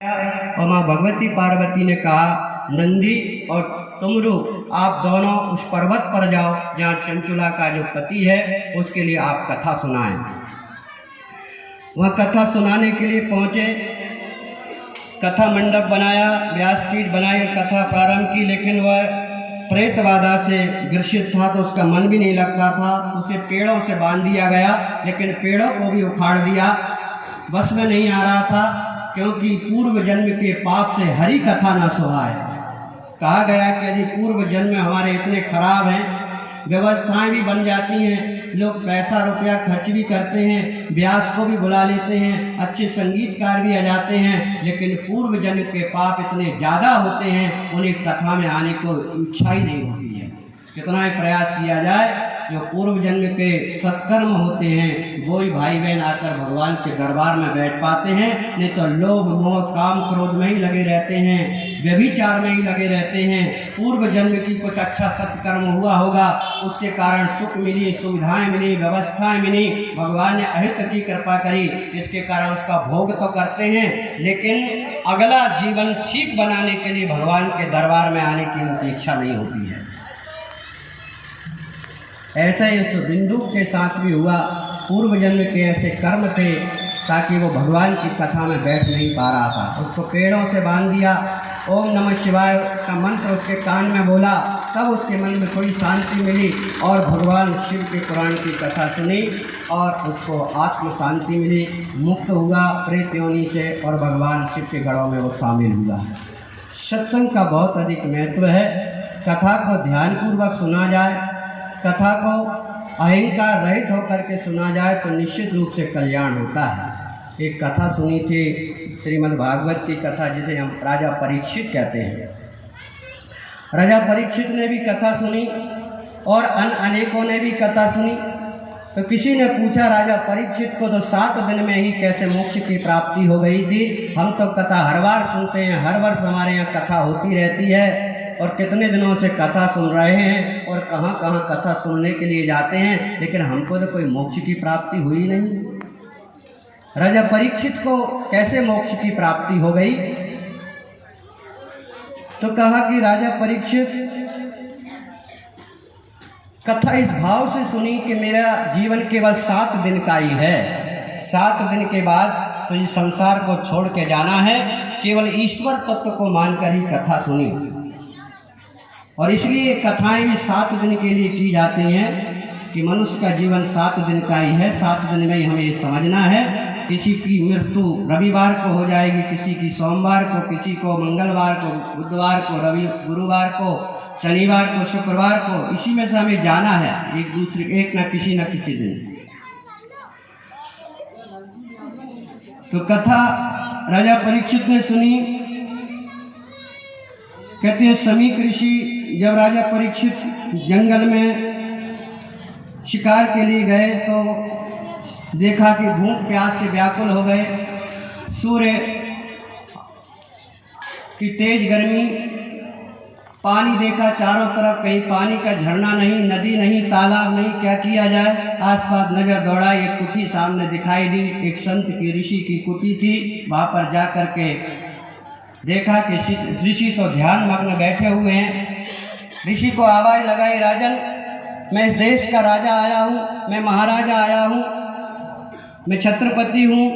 और माँ भगवती पार्वती ने कहा, नंदी और तुमरू आप दोनों उस पर्वत पर जाओ जहाँ चंचुला का जो पति है उसके लिए आप कथा सुनाएं। वह कथा सुनाने के लिए पहुँचे, कथा मंडप बनाया, व्यासपीठ बनाई और कथा प्रारंभ की, लेकिन वह प्रेत बाधा से ग्रसित था तो उसका मन भी नहीं लगता था। उसे पेड़ों से बांध दिया गया, लेकिन पेड़ों को भी उखाड़ दिया, बस में नहीं आ रहा था, क्योंकि पूर्व जन्म के पाप से हरि कथा न सुहाए। कहा गया कि यदि पूर्व जन्म हमारे इतने खराब हैं, व्यवस्थाएं भी बन जाती हैं, लोग पैसा रुपया खर्च भी करते हैं, व्यास को भी बुला लेते हैं, अच्छे संगीतकार भी आ जाते हैं, लेकिन पूर्व जन्म के पाप इतने ज़्यादा होते हैं उन्हें कथा में आने को इच्छा ही नहीं होती है। कितना ही प्रयास किया जाए, जो पूर्व जन्म के सत्कर्म होते हैं वो ही भाई बहन आकर भगवान के दरबार में बैठ पाते हैं, नहीं तो लोभ मोह काम क्रोध में ही लगे रहते हैं, व्यभिचार में ही लगे रहते हैं। पूर्व जन्म की कुछ अच्छा सत्कर्म हुआ होगा, उसके कारण सुख मिली, सुविधाएं मिली, व्यवस्थाएं मिली, भगवान ने अहित की कृपा करी, इसके कारण उसका भोग तो करते हैं, लेकिन अगला जीवन ठीक बनाने के लिए भगवान के दरबार में आने की उनकी इच्छा नहीं होती है। ऐसा ही उस बिंदु के साथ भी हुआ। पूर्व जन्म के ऐसे कर्म थे ताकि वो भगवान की कथा में बैठ नहीं पा रहा था, उसको पेड़ों से बांध दिया। ओम नमः शिवाय का मंत्र उसके कान में बोला, तब उसके मन में थोड़ी शांति मिली और भगवान शिव के पुराण की कथा सुनी और उसको आत्म शांति मिली, मुक्त हुआ प्रेत योनि से और भगवान शिव के गढ़ों में वो शामिल हुआ। सत्संग का बहुत अधिक महत्व है। कथा को ध्यानपूर्वक सुना जाए, कथा को अहंकार रहित होकर के सुना जाए तो निश्चित रूप से कल्याण होता है। एक कथा सुनी थी श्रीमद् भागवत की कथा, जिसे हम राजा परीक्षित कहते हैं। राजा परीक्षित ने भी कथा सुनी और अनेकों ने भी कथा सुनी। तो किसी ने पूछा राजा परीक्षित को तो 7 दिन में ही कैसे मोक्ष की प्राप्ति हो गई थी, हम तो कथा हर बार सुनते हैं, हर वर्ष हमारे यहाँ कथा होती रहती है और कितने दिनों से कथा सुन रहे हैं और कहाँ कहाँ कथा सुनने के लिए जाते हैं, लेकिन हमको तो कोई मोक्ष की प्राप्ति हुई नहीं। राजा परीक्षित को कैसे मोक्ष की प्राप्ति हो गई? तो कहा कि राजा परीक्षित कथा इस भाव से सुनी कि मेरा जीवन केवल 7 दिन का ही है, 7 दिन के बाद तो इस संसार को छोड़ के जाना है, केवल ईश्वर तत्व को मानकर ही कथा सुनी। और इसलिए कथाएं भी 7 दिन के लिए की जाती हैं कि मनुष्य का जीवन 7 दिन का ही है, 7 दिन में ही हमें ये समझना है। किसी की मृत्यु रविवार को हो जाएगी, किसी की सोमवार को, किसी को मंगलवार को, बुधवार को, गुरुवार को, शनिवार को, शुक्रवार को, इसी में से हमें जाना है एक ना किसी दिन। तो कथा राजा परीक्षित ने सुनी। कहते हैं समीक ऋषि जब राजा परीक्षित जंगल में शिकार के लिए गए तो देखा कि भूख प्यास से व्याकुल हो गए। सूर्य की तेज गर्मी, पानी देखा चारों तरफ, कहीं पानी का झरना नहीं, नदी नहीं, तालाब नहीं, क्या किया जाए? आसपास नजर दौड़ाई, एक कुटी सामने दिखाई दी, एक संत की ऋषि की कुटी थी। वहाँ पर जा कर के देखा कि ऋषि तो ध्यान मग्न बैठे हुए हैं। ऋषि को आवाज़ लगाई, राजन मैं इस देश का राजा आया हूँ, मैं महाराजा आया हूँ, मैं छत्रपति हूँ,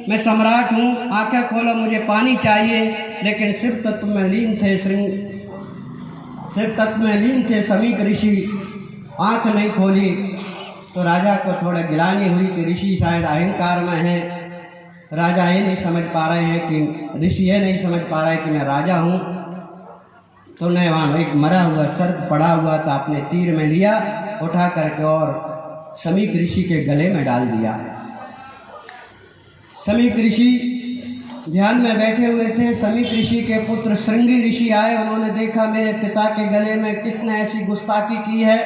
मैं सम्राट हूँ, आंखें खोलो मुझे पानी चाहिए। लेकिन शिव तत्व में लीन थे समीक ऋषि, आंख नहीं खोली। तो राजा को थोड़ा गिलानी हुई कि ऋषि शायद अहंकार में है, राजा ये नहीं समझ पा रहे हैं कि ऋषि ये नहीं समझ पा रहे हैं कि मैं राजा हूँ। तो ने वहाँ एक मरा हुआ सर्प पड़ा हुआ था, अपने तीर में लिया, उठा करके और समीक ऋषि के गले में डाल दिया। समीक ऋषि ध्यान में बैठे हुए थे। समीक ऋषि के पुत्र श्रृंगी ऋषि आए, उन्होंने देखा मेरे पिता के गले में किसने ऐसी गुस्ताखी की है,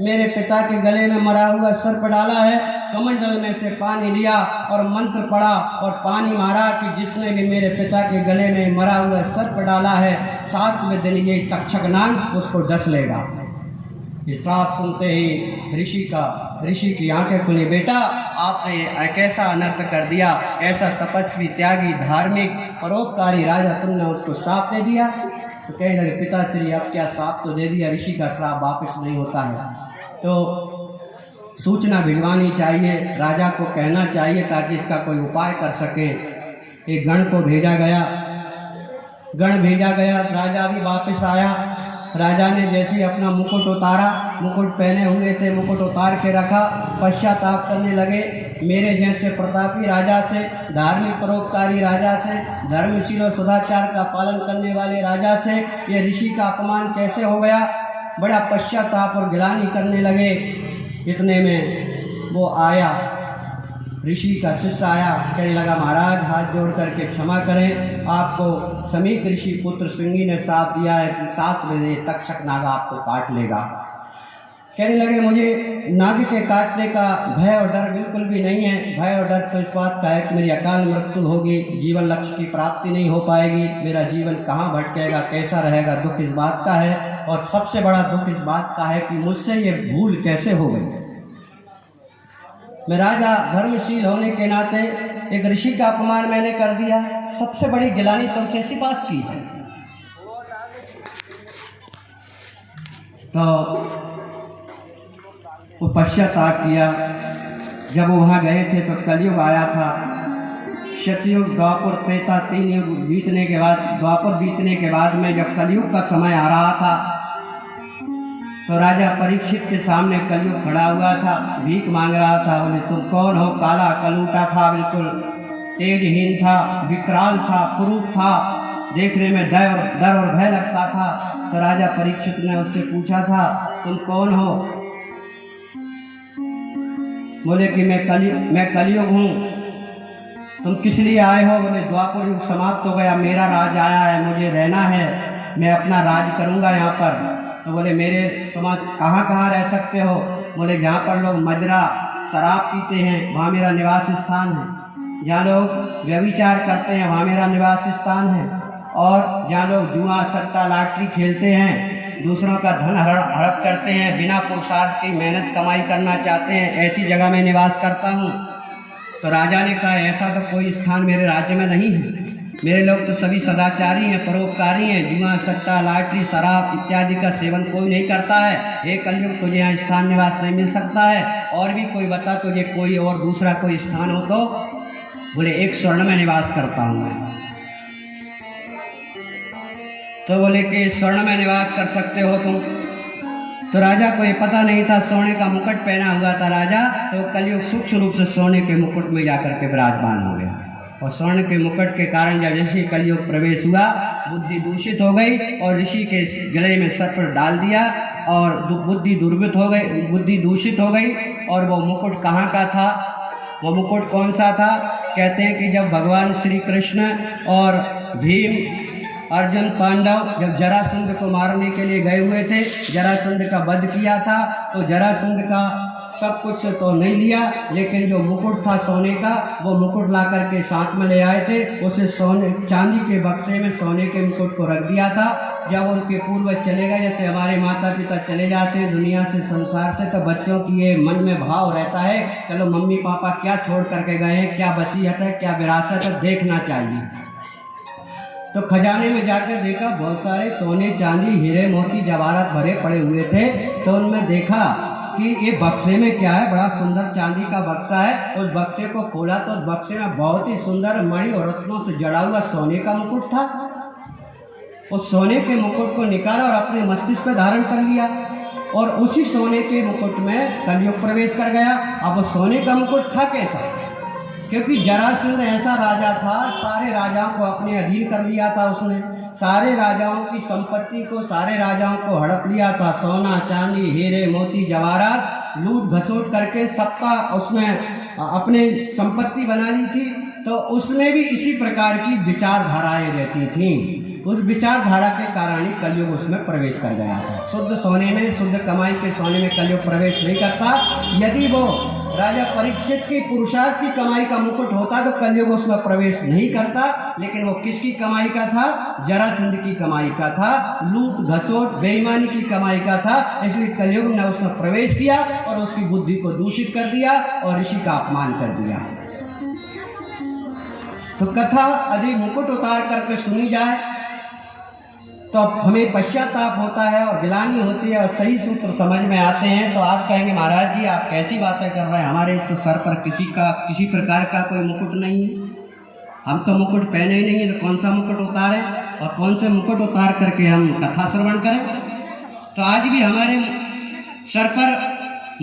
मेरे पिता के गले में मरा हुआ सर्प डाला है। कमंडल में से पानी लिया और मंत्र पढ़ा और पानी मारा कि जिसने भी मेरे पिता के गले में मरा हुआ सर्प डाला है, 7वें दिन ये तक्षक नाग उसको डस लेगा। श्राप सुनते ही ऋषि का ऋषि की आंखें खुली, बेटा आपने कैसा अनर्थ कर दिया, ऐसा तपस्वी, त्यागी, धार्मिक, परोपकारी राजा, तुमने उसको श्राप दे दिया। तो कहने लगे पिताश्री अब क्या, श्राप तो दे दिया, ऋषि का श्राप वापस नहीं होता है। तो सूचना भिजवानी चाहिए, राजा को कहना चाहिए ताकि इसका कोई उपाय कर सके। एक गण को भेजा गया, राजा भी वापस आया। राजा ने जैसे ही अपना मुकुट उतारा, मुकुट पहने हुए थे, मुकुट उतार के रखा, पश्चाताप करने लगे, मेरे जैसे प्रतापी राजा से, धार्मिक परोपकारी राजा से, धर्मशील और सदाचार का पालन करने वाले राजा से ये ऋषि का अपमान कैसे हो गया। बड़ा पश्चाताप और गिलानी करने लगे। इतने में वो आया, ऋषि का शिष्य आया, कहने लगा महाराज हाथ जोड़ करके क्षमा करें, आपको समीक ऋषि पुत्र सिंगी ने श्राप दिया है कि 7 बजे तक्षक नाग आपको काट लेगा। कहने लगे मुझे नाग के काटने का भय और डर बिल्कुल भी नहीं है। भय और डर तो इस बात का है कि मेरी अकाल मृत्यु होगी, जीवन लक्ष्य की प्राप्ति नहीं हो पाएगी, मेरा जीवन कहाँ भटकेगा, कैसा रहेगा, दुख इस बात का है। और सबसे बड़ा दुख इस बात का है कि मुझसे ये भूल कैसे हो गई। मैं राजा धर्मशील होने के नाते एक ऋषि का अपमान मैंने कर दिया। सबसे बड़ी गिलानी तो उसे इसी बात की है। तो वो पश्चाताप किया। जब वो वहाँ गए थे तो कलयुग आया था, सतयुग, द्वापर, त्रेता, 3 युग बीतने के बाद, द्वापर बीतने के बाद में जब कलयुग का समय आ रहा था तो राजा परीक्षित के सामने कलयुग खड़ा हुआ था, भीख मांग रहा था। बोले तुम कौन हो? काला कलूटा था, बिल्कुल तेजहीन था, विकराल था, कुरूप था, देखने में डर और भय लगता था। तो राजा परीक्षित ने उससे पूछा था तुम कौन हो? बोले कि मैं कलयुग हूँ। तुम किस लिए आए हो? बोले द्वापर युग समाप्त हो गया, मेरा राज आया है, मुझे रहना है, मैं अपना राज करूँगा यहाँ पर। तो बोले तुम कहाँ रह सकते हो? बोले जहाँ पर लोग मजरा शराब पीते हैं वहाँ मेरा निवास स्थान है, जहाँ लोग व्यभिचार करते हैं वहाँ मेरा निवास स्थान है, और जहाँ लोग जुआ सट्टा लॉटरी खेलते हैं, दूसरों का धन हड़प करते हैं, बिना पुरुषार्थ की मेहनत कमाई करना चाहते हैं, ऐसी जगह में निवास करता हूँ। तो राजा ने कहा ऐसा तो कोई स्थान मेरे राज्य में नहीं है, मेरे लोग तो सभी सदाचारी हैं, परोपकारी हैं, जुआ सट्टा लॉटरी शराब इत्यादि का सेवन कोई नहीं करता है। हे कलयुग तुझे यहाँ स्थान निवास नहीं मिल सकता है, और भी कोई बता तुझे कोई और दूसरा कोई स्थान हो तो? बोले 1 स्वर्ण में निवास करता हूँ मैं। तो बोले कि स्वर्ण में निवास कर सकते हो तुम? तो राजा को ये पता नहीं था, सोने का मुकुट पहना हुआ था राजा, तो कलयुग सूक्ष्म रूप से सोने के मुकुट में जाकर के विराजमान हो गया। और स्वर्ण के मुकुट के कारण जब ऋषि कलयुग प्रवेश हुआ, बुद्धि दूषित हो गई और ऋषि के गले में सर्प डाल दिया और बुद्धि दूषित हो गई। और वो मुकुट कहाँ का था? वो मुकुट कौन सा था? कहते हैं कि जब भगवान श्री कृष्ण और भीम, अर्जुन, पांडव जब जरासंध को मारने के लिए गए हुए थे, जरासंध का वध किया था, तो जरासंध का सब कुछ तो नहीं लिया, लेकिन जो मुकुट था सोने का, वो मुकुट ला करके साथ में ले आए थे। उसे सोने चांदी के बक्से में सोने के मुकुट को रख दिया था। जब उनके पूर्वज चले गए, जैसे हमारे माता पिता चले जाते हैं दुनिया से, संसार से, तो बच्चों की ये मन में भाव रहता है चलो मम्मी पापा क्या छोड़ करके गए हैं, क्या वसीयत है, क्या विरासत है, देखना चाहिए। तो खजाने में जाकर देखा बहुत सारे सोने चांदी हीरे मोती जवाहरात भरे पड़े हुए थे। तो उनमें देखा कि ये बक्से में क्या है, बड़ा सुंदर चांदी का बक्सा है। उस बक्से को खोला तो उस बक्से में बहुत ही सुंदर मणि और रत्नों से जड़ा हुआ सोने का मुकुट था। उस सोने के मुकुट को निकाला और अपने मस्तिष्क पे धारण कर लिया, और उसी सोने के मुकुट में कलयुग प्रवेश कर गया। अब वो सोने का मुकुट था कैसा? क्योंकि जरासंध ऐसा राजा था, सारे राजाओं को अपने अधीन कर लिया था उसने, सारे राजाओं की संपत्ति को, सारे राजाओं को हड़प लिया था। सोना चांदी हीरे मोती जवाहरात लूट घसोट करके सबका उसमें अपने संपत्ति बना ली थी। तो उसमें भी इसी प्रकार की विचारधाराएं रहती थीं। उस विचारधारा के कारण ही कलयुग उसमें प्रवेश कर गया था। शुद्ध सोने में, शुद्ध कमाई के सोने में कलयुग प्रवेश नहीं करता। यदि वो राजा परीक्षित की पुरुषार्थ की कमाई का मुकुट होता तो कलयुग उसमें प्रवेश नहीं करता, लेकिन वो किसकी कमाई का था? जरासंध की कमाई का था, लूट घसोट बेईमानी की कमाई का था। इसलिए कलयुग ने उसमें प्रवेश किया और उसकी बुद्धि को दूषित कर दिया और ऋषि का अपमान कर दिया। तो कथा यदि मुकुट उतार करके सुनी जाए तो हमें पश्चाताप होता है और गिलानी होती है और सही सूत्र समझ में आते हैं। तो आप कहेंगे महाराज जी आप कैसी बातें कर रहे हैं, हमारे तो सर पर किसी प्रकार का कोई मुकुट नहीं है, हम तो मुकुट पहने ही नहीं है, तो कौन सा मुकुट उतारें और कौन से मुकुट उतार करके हम कथा श्रवण करें। तो आज भी हमारे सर पर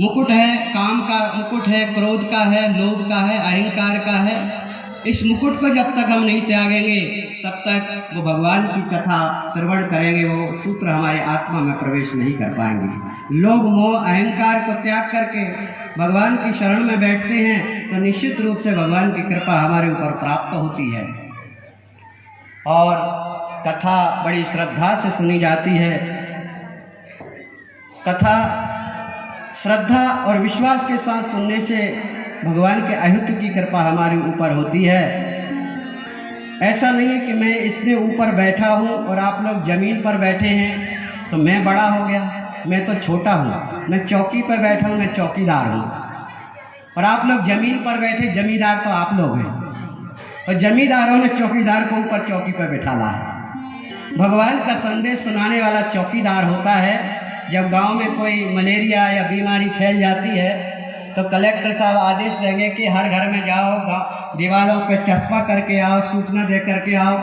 मुकुट है, काम का मुकुट है, क्रोध का है, लोभ का है, अहंकार का है। इस मुकुट को जब तक हम नहीं त्यागेंगे तब तक वो भगवान की कथा श्रवण करेंगे, वो सूत्र हमारे आत्मा में प्रवेश नहीं कर पाएंगे। लोभ मोह अहंकार को त्याग करके भगवान की शरण में बैठते हैं तो निश्चित रूप से भगवान की कृपा हमारे ऊपर प्राप्त होती है। और कथा बड़ी श्रद्धा से सुनी जाती है। कथा श्रद्धा और विश्वास के साथ सुनने से भगवान के अहित की कृपा हमारे ऊपर होती है। ऐसा नहीं है कि मैं इतने ऊपर बैठा हूँ और आप लोग जमीन पर बैठे हैं तो मैं बड़ा हो गया, मैं तो छोटा हूँ। मैं चौकी पर बैठा हूँ, मैं चौकीदार हूँ, और आप लोग जमीन पर बैठे, जमींदार तो आप लोग हैं। और जमींदारों ने चौकीदार को ऊपर चौकी पर बैठाला है। भगवान का संदेश सुनाने वाला चौकीदार होता है। जब गांव में कोई मलेरिया या बीमारी फैल जाती है तो कलेक्टर साहब आदेश देंगे कि हर घर में जाओ, दीवारों पे चस्पा करके आओ, सूचना दे करके आओ,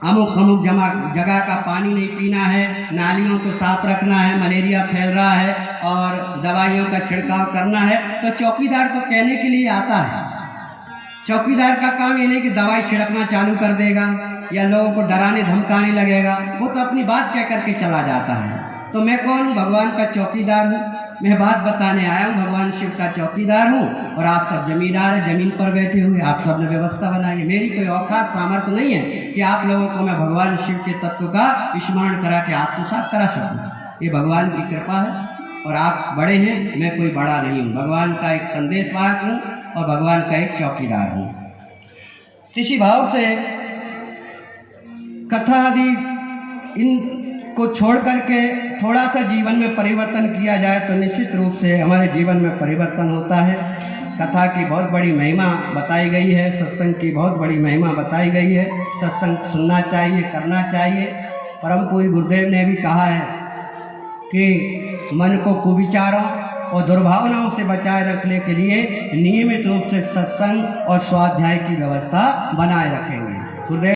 अमुक अमुक जगह का पानी नहीं पीना है, नालियों को साफ रखना है, मलेरिया फैल रहा है और दवाइयों का छिड़काव करना है। तो चौकीदार तो कहने के लिए आता है। चौकीदार का काम ये नहीं कि दवाई छिड़कना चालू कर देगा या लोगों को डराने धमकाने लगेगा, वो तो अपनी बात कह करके चला जाता है। तो मैं कौन हूँ? भगवान का चौकीदार हूँ। मैं बात बताने आया हूँ, भगवान शिव का चौकीदार हूँ और आप सब जमींदार हैं, जमीन पर बैठे हुए। आप सब ने व्यवस्था बनाई है। मेरी कोई औकात सामर्थ्य नहीं है कि आप लोगों को मैं भगवान शिव के तत्व का स्मरण करा के आत्मसात करा सकूँ। ये भगवान की कृपा है और आप बड़े हैं, मैं कोई बड़ा नहीं हूँ। भगवान का एक संदेशवाहक हूँ और भगवान का एक चौकीदार हूँ। इसी भाव से कथा आदि इन को छोड़ करके थोड़ा सा जीवन में परिवर्तन किया जाए तो निश्चित रूप से हमारे जीवन में परिवर्तन होता है। कथा की बहुत बड़ी महिमा बताई गई है, सत्संग की बहुत बड़ी महिमा बताई गई है। सत्संग सुनना चाहिए, करना चाहिए। परम पूज्य गुरुदेव ने भी कहा है कि मन को कुविचारों और दुर्भावनाओं से बचाए रखने के लिए नियमित रूप से सत्संग और स्वाध्याय की व्यवस्था बनाए रखेंगे। गुरुदेव